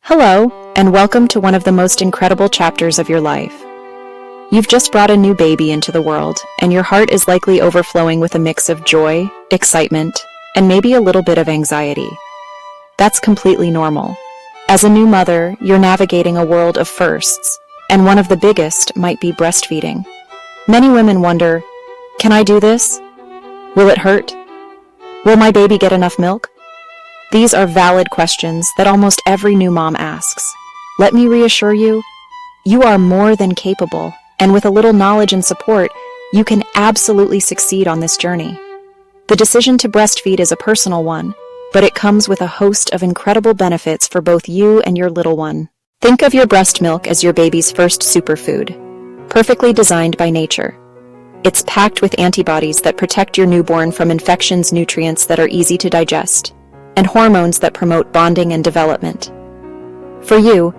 Hello, and welcome to one of the most incredible chapters of your life. You've just brought a new baby into the world, and your heart is likely overflowing with a mix of joy, excitement, and maybe a little bit of anxiety. That's completely normal. As a new mother, you're navigating a world of firsts, and one of the biggest might be breastfeeding. Many women wonder, can I do this? Will it hurt? Will my baby get enough milk? These are valid questions that almost every new mom asks. Let me reassure you, you are more than capable, and with a little knowledge and support, you can absolutely succeed on this journey. The decision to breastfeed is a personal one, but it comes with a host of incredible benefits for both you and your little one. Think of your breast milk as your baby's first superfood, perfectly designed by nature. It's packed with antibodies that protect your newborn from infections, nutrients that are easy to digest, and hormones that promote bonding and development. For you,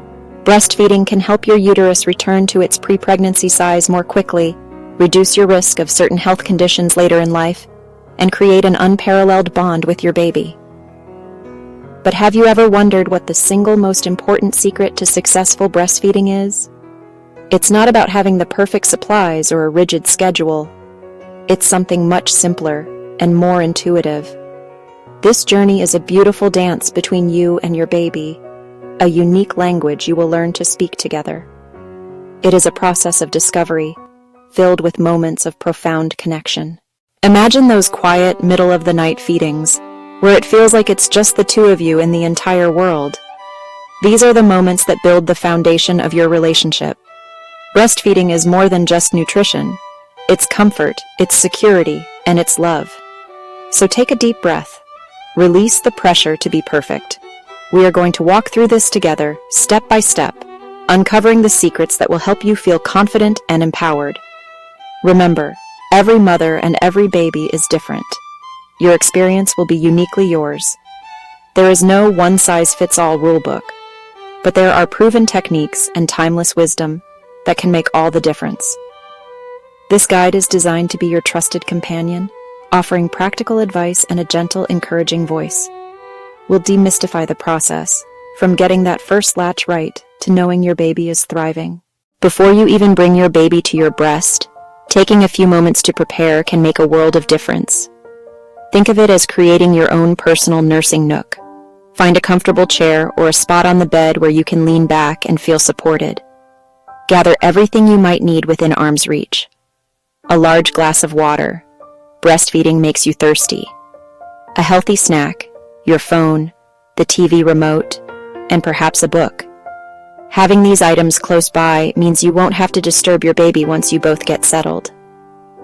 breastfeeding can help your uterus return to its pre-pregnancy size more quickly, reduce your risk of certain health conditions later in life, and create an unparalleled bond with your baby. But have you ever wondered what the single most important secret to successful breastfeeding is? It's not about having the perfect supplies or a rigid schedule. It's something much simpler and more intuitive. This journey is a beautiful dance between you and your baby, a unique language you will learn to speak together. It is a process of discovery, filled with moments of profound connection. Imagine those quiet, middle-of-the-night feedings, where it feels like it's just the two of you in the entire world. These are the moments that build the foundation of your relationship. Breastfeeding is more than just nutrition. It's comfort, it's security, and it's love. So take a deep breath. Release the pressure to be perfect. We are going to walk through this together, step by step, uncovering the secrets that will help you feel confident and empowered. Remember, every mother and every baby is different. Your experience will be uniquely yours. There is no one-size-fits-all rulebook, but there are proven techniques and timeless wisdom that can make all the difference. This guide is designed to be your trusted companion, offering practical advice and a gentle, encouraging voice. We'll demystify the process, from getting that first latch right to knowing your baby is thriving. Before you even bring your baby to your breast, taking a few moments to prepare can make a world of difference. Think of it as creating your own personal nursing nook. Find a comfortable chair or a spot on the bed where you can lean back and feel supported. Gather everything you might need within arm's reach. A large glass of water. Breastfeeding makes you thirsty. A healthy snack, your phone, the TV remote, and perhaps a book. Having these items close by means you won't have to disturb your baby once you both get settled.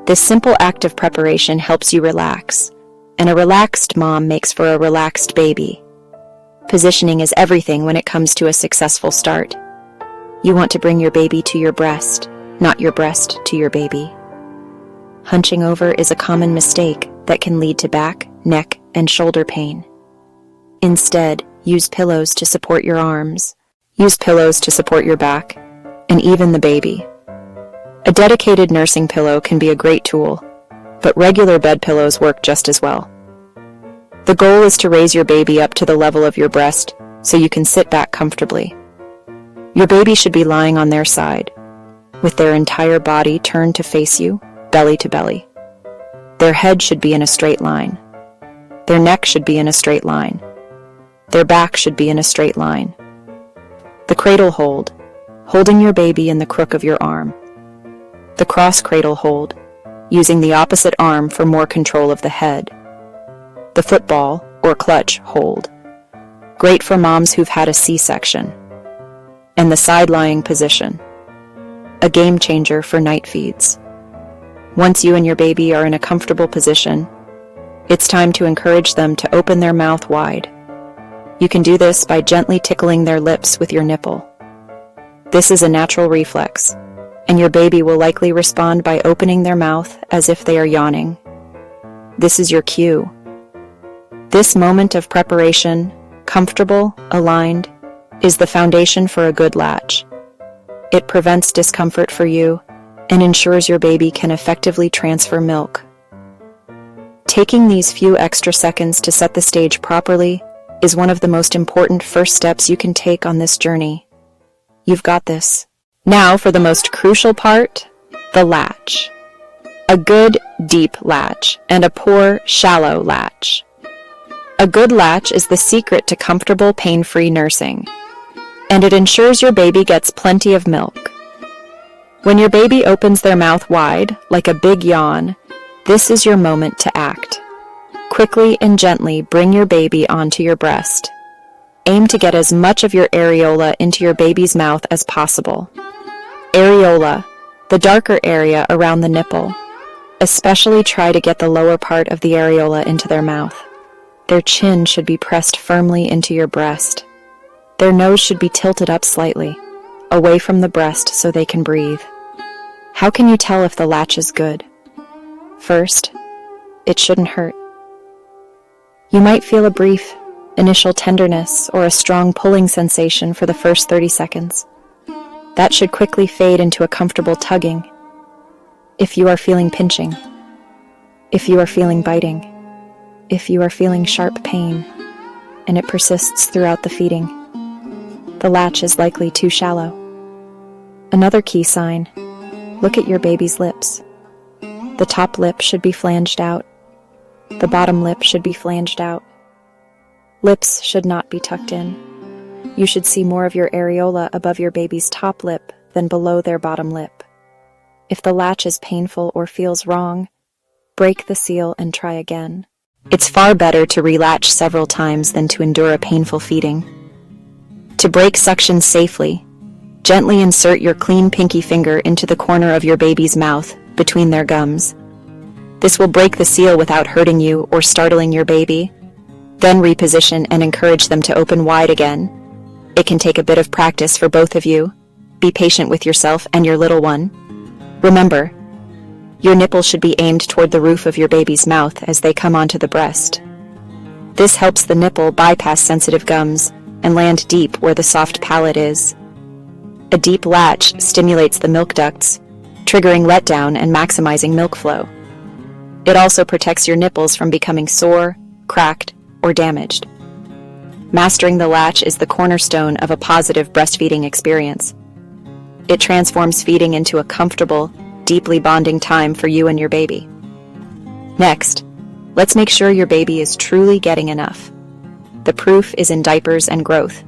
This simple act of preparation helps you relax, and a relaxed mom makes for a relaxed baby. Positioning is everything when it comes to a successful start. You want to bring your baby to your breast, not your breast to your baby. Hunching over is a common mistake that can lead to back, neck, and shoulder pain. Instead, use pillows to support your arms, use pillows to support your back, and even the baby. A dedicated nursing pillow can be a great tool, but regular bed pillows work just as well. The goal is to raise your baby up to the level of your breast so you can sit back comfortably. Your baby should be lying on their side, with their entire body turned to face you, belly to belly. Their head should be in a straight line. Their neck should be in a straight line. Their back should be in a straight line. The cradle hold, holding your baby in the crook of your arm. The cross cradle hold, using the opposite arm for more control of the head. The football or clutch hold, great for moms who've had a C-section. And the side-lying position, a game changer for night feeds. Once you and your baby are in a comfortable position, it's time to encourage them to open their mouth wide. You can do this by gently tickling their lips with your nipple. This is a natural reflex, and your baby will likely respond by opening their mouth as if they are yawning. This is your cue. This moment of preparation, comfortable, aligned, is the foundation for a good latch. It prevents discomfort for you and ensures your baby can effectively transfer milk. Taking these few extra seconds to set the stage properly is one of the most important first steps you can take on this journey. You've got this. Now for the most crucial part, the latch. A good, deep latch and a poor, shallow latch. A good latch is the secret to comfortable, pain-free nursing, and it ensures your baby gets plenty of milk. When your baby opens their mouth wide, like a big yawn, this is your moment to act. Quickly and gently bring your baby onto your breast. Aim to get as much of your areola into your baby's mouth as possible. Areola, the darker area around the nipple. Especially try to get the lower part of the areola into their mouth. Their chin should be pressed firmly into your breast. Their nose should be tilted up slightly, away from the breast so they can breathe. How can you tell if the latch is good? First, it shouldn't hurt. You might feel a brief, initial tenderness or a strong pulling sensation for the first 30 seconds. That should quickly fade into a comfortable tugging. If you are feeling pinching, if you are feeling biting, if you are feeling sharp pain, and it persists throughout the feeding, the latch is likely too shallow. Another key sign, look at your baby's lips. The top lip should be flanged out. The bottom lip should be flanged out. Lips should not be tucked in. You should see more of your areola above your baby's top lip than below their bottom lip. If the latch is painful or feels wrong, break the seal and try again. It's far better to relatch several times than to endure a painful feeding. To break suction safely, gently insert your clean pinky finger into the corner of your baby's mouth between their gums. This will break the seal without hurting you or startling your baby. Then reposition and encourage them to open wide again. It can take a bit of practice for both of you. Be patient with yourself and your little one. Remember, your nipple should be aimed toward the roof of your baby's mouth as they come onto the breast. This helps the nipple bypass sensitive gums and land deep where the soft palate is. A deep latch stimulates the milk ducts, triggering letdown and maximizing milk flow. It also protects your nipples from becoming sore, cracked, or damaged. Mastering the latch is the cornerstone of a positive breastfeeding experience. It transforms feeding into a comfortable, deeply bonding time for you and your baby. Next, let's make sure your baby is truly getting enough. The proof is in diapers and growth.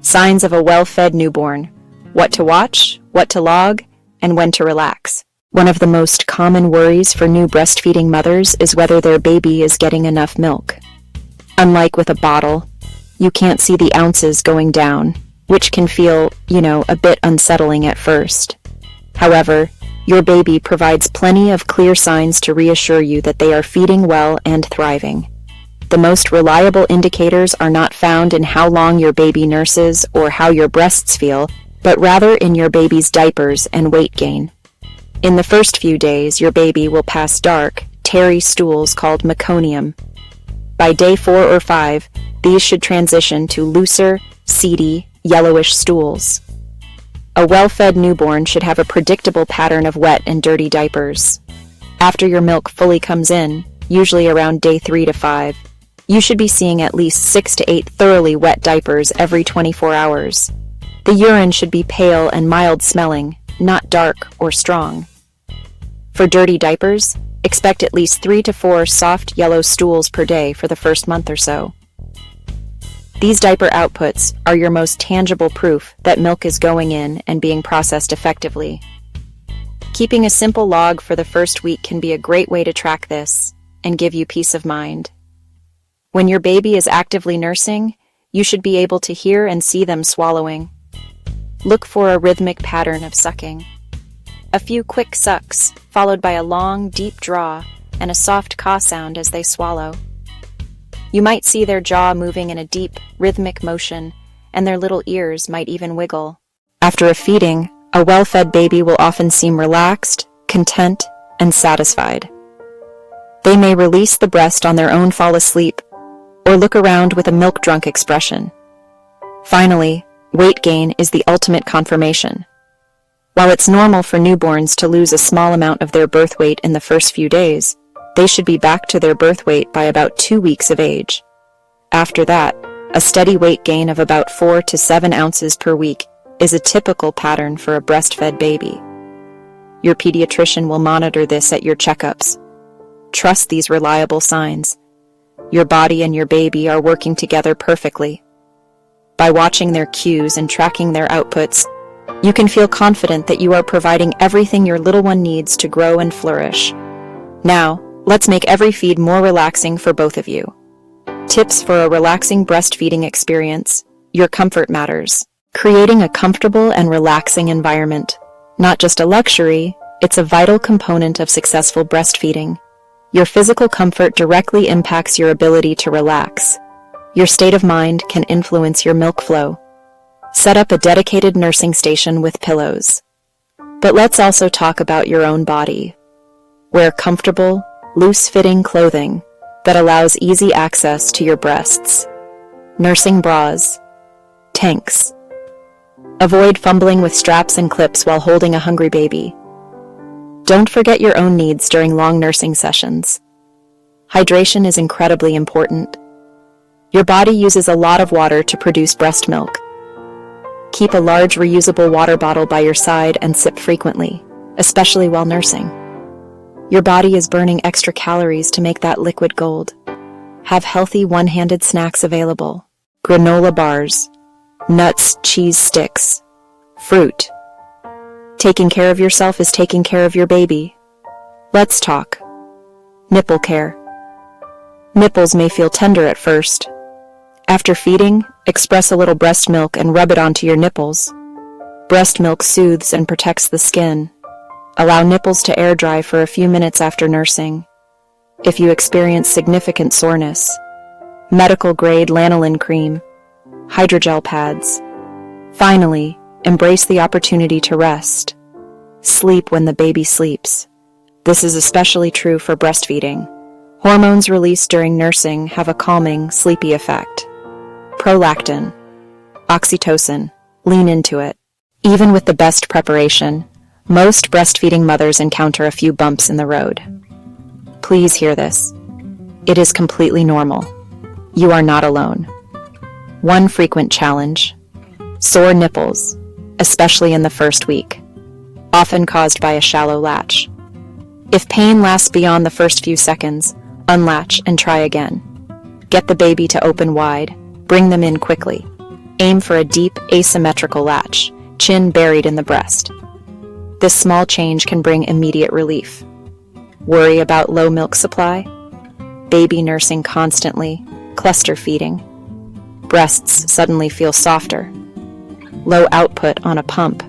Signs of a well-fed newborn: what to watch, what to log, and when to relax. One of the most common worries for new breastfeeding mothers is whether their baby is getting enough milk. Unlike with a bottle, you can't see the ounces going down, which can feel, a bit unsettling at first. However, your baby provides plenty of clear signs to reassure you that they are feeding well and thriving. The most reliable indicators are not found in how long your baby nurses or how your breasts feel, but rather in your baby's diapers and weight gain. In the first few days, your baby will pass dark, tarry stools called meconium. By day 4 or 5, these should transition to looser, seedy, yellowish stools. A well-fed newborn should have a predictable pattern of wet and dirty diapers. After your milk fully comes in, usually around day 3 to 5, you should be seeing at least 6 to 8 thoroughly wet diapers every 24 hours. The urine should be pale and mild smelling, not dark or strong. For dirty diapers, expect at least 3 to 4 soft yellow stools per day for the first month or so. These diaper outputs are your most tangible proof that milk is going in and being processed effectively. Keeping a simple log for the first week can be a great way to track this and give you peace of mind. When your baby is actively nursing, you should be able to hear and see them swallowing. Look for a rhythmic pattern of sucking. A few quick sucks, followed by a long, deep draw and a soft caw sound as they swallow. You might see their jaw moving in a deep, rhythmic motion, and their little ears might even wiggle. After a feeding, a well-fed baby will often seem relaxed, content, and satisfied. They may release the breast on their own, fall asleep, or look around with a milk-drunk expression. Finally, weight gain is the ultimate confirmation. While it's normal for newborns to lose a small amount of their birth weight in the first few days, they should be back to their birth weight by about 2 weeks of age. After that, A steady weight gain of about 4 to 7 ounces per week is a typical pattern for a breastfed baby. Your pediatrician will monitor this at your checkups. Trust these reliable signs. Your body and your baby are working together perfectly. By watching their cues and tracking their outputs, you can feel confident that you are providing everything your little one needs to grow and flourish. Now, let's make every feed more relaxing for both of you. Tips for a relaxing breastfeeding experience. Your comfort matters. Creating a comfortable and relaxing environment. Not just a luxury, it's a vital component of successful breastfeeding. Your physical comfort directly impacts your ability to relax. Your state of mind can influence your milk flow. Set up a dedicated nursing station with pillows. But let's also talk about your own body. Wear comfortable, loose-fitting clothing that allows easy access to your breasts. Nursing bras. Tanks. Avoid fumbling with straps and clips while holding a hungry baby. Don't forget your own needs during long nursing sessions. Hydration is incredibly important. Your body uses a lot of water to produce breast milk. Keep a large reusable water bottle by your side and sip frequently, especially while nursing. Your body is burning extra calories to make that liquid gold. Have healthy one-handed snacks available. Granola bars, nuts, cheese sticks, fruit. Taking care of yourself is taking care of your baby. Let's talk. Nipple care. Nipples may feel tender at first. After feeding, express a little breast milk and rub it onto your nipples. Breast milk soothes and protects the skin. Allow nipples to air dry for a few minutes after nursing. If you experience significant soreness, medical-grade lanolin cream, hydrogel pads. Finally, embrace the opportunity to rest. Sleep when the baby sleeps. This is especially true for breastfeeding. Hormones released during nursing have a calming, sleepy effect. Prolactin, oxytocin, lean into it. Even with the best preparation, most breastfeeding mothers encounter a few bumps in the road. Please hear this. It is completely normal. You are not alone. One frequent challenge: sore nipples, especially in the first week, often caused by a shallow latch. If pain lasts beyond the first few seconds, unlatch and try again. Get the baby to open wide. Bring them in quickly. Aim for a deep, asymmetrical latch, chin buried in the breast. This small change can bring immediate relief. Worry about low milk supply? Baby nursing constantly, cluster feeding. Breasts suddenly feel softer. Low output on a pump.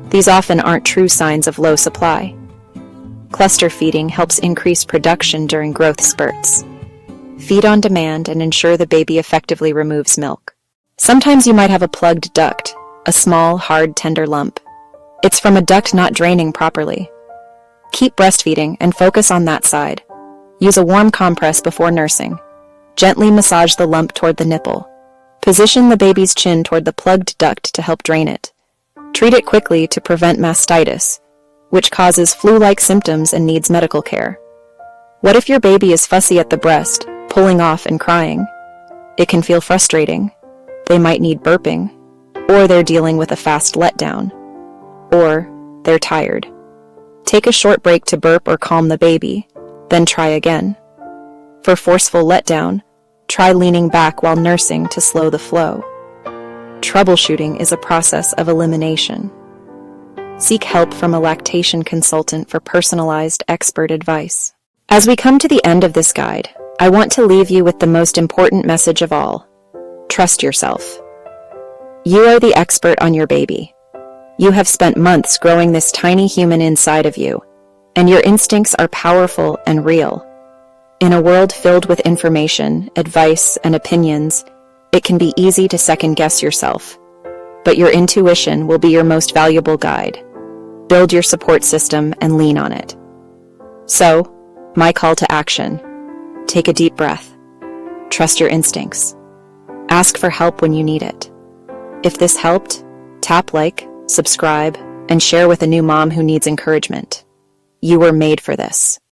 These often aren't true signs of low supply. Cluster feeding helps increase production during growth spurts. Feed on demand and ensure the baby effectively removes milk. Sometimes you might have a plugged duct, a small, hard, tender lump. It's from a duct not draining properly. Keep breastfeeding and focus on that side. Use a warm compress before nursing. Gently massage the lump toward the nipple. Position the baby's chin toward the plugged duct to help drain it. Treat it quickly to prevent mastitis, which causes flu-like symptoms and needs medical care. What if your baby is fussy at the breast, pulling off and crying? It can feel frustrating. They might need burping, or they're dealing with a fast letdown, or they're tired. Take a short break to burp or calm the baby, then try again. For forceful letdown, try leaning back while nursing to slow the flow. Troubleshooting is a process of elimination. Seek help from a lactation consultant for personalized expert advice. As we come to the end of this guide, I want to leave you with the most important message of all. Trust yourself. You are the expert on your baby. You have spent months growing this tiny human inside of you, and your instincts are powerful and real. In a world filled with information, advice, and opinions, it can be easy to second-guess yourself. But your intuition will be your most valuable guide. Build your support system and lean on it. So, my call to action: take a deep breath. Trust your instincts. Ask for help when you need it. If this helped, tap like, subscribe, and share with a new mom who needs encouragement. You were made for this.